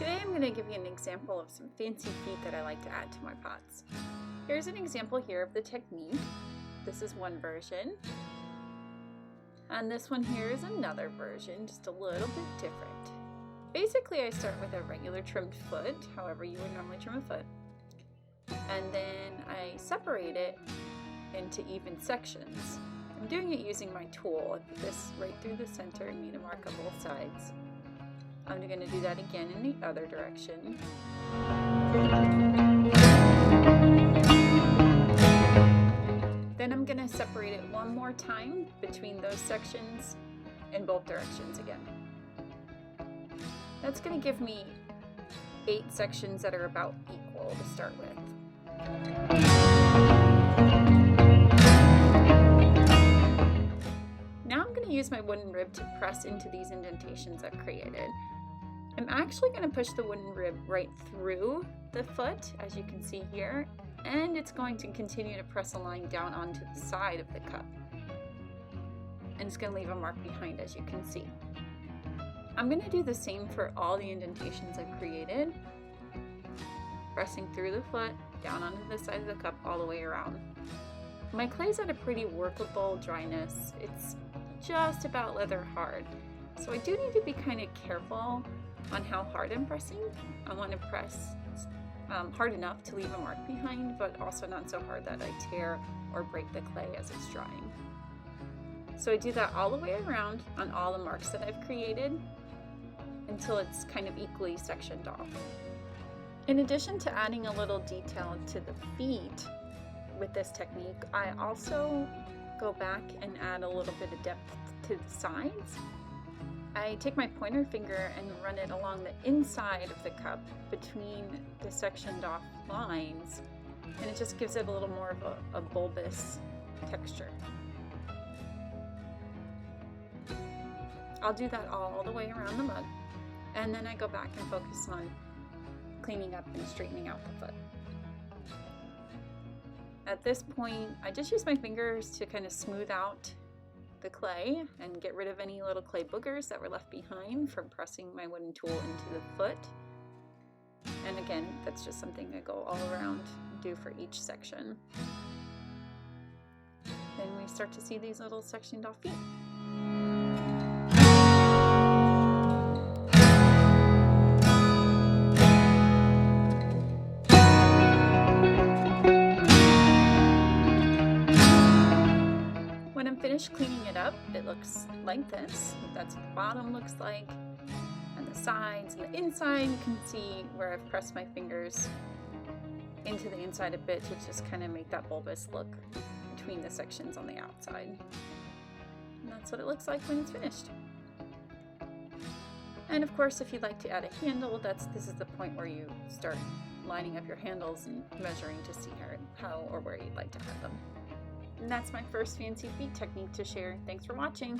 Today I'm going to give you an example of some fancy feet that I like to add to my pots. Here's an example here of the technique. This is one version. And this one here is another version, just a little bit different. Basically, I start with a regular trimmed foot, however you would normally trim a foot. And then I separate it into even sections. I'm doing it using my tool. I put this right through the center and made a mark on both sides. I'm going to do that again in the other direction. Then I'm going to separate it one more time between those sections in both directions again. That's going to give me 8 sections that are about equal to start with. Now I'm going to use my wooden rib to press into these indentations I've created. I'm actually going to push the wooden rib right through the foot, as you can see here, and it's going to continue to press a line down onto the side of the cup. And it's going to leave a mark behind, as you can see. I'm going to do the same for all the indentations I've created, pressing through the foot, down onto the side of the cup, all the way around. My clay's at a pretty workable dryness. It's just about leather hard, so I do need to be kind of careful on how hard I'm pressing. I want to press hard enough to leave a mark behind, but also not so hard that I tear or break the clay as it's drying. So I do that all the way around on all the marks that I've created until it's kind of equally sectioned off. In addition to adding a little detail to the feet with this technique, I also go back and add a little bit of depth to the sides. I take my pointer finger and run it along the inside of the cup between the sectioned off lines, and it just gives it a little more of a bulbous texture. I'll do that all the way around the mug, and then I go back and focus on cleaning up and straightening out the foot. At this point, I just use my fingers to kind of smooth out the clay and get rid of any little clay boogers that were left behind from pressing my wooden tool into the foot. And again, that's just something I go all around and do for each section. Then we start to see these little sectioned off feet. When I'm finished cleaning it up, it looks like this. That's what the bottom looks like, and the sides and the inside. You can see where I've pressed my fingers into the inside a bit to just kind of make that bulbous look between the sections on the outside. And that's what it looks like when it's finished. And of course, if you'd like to add a handle, this is the point where you start lining up your handles and measuring to see how or where you'd like to add them. And that's my first fancy feet technique to share. Thanks for watching.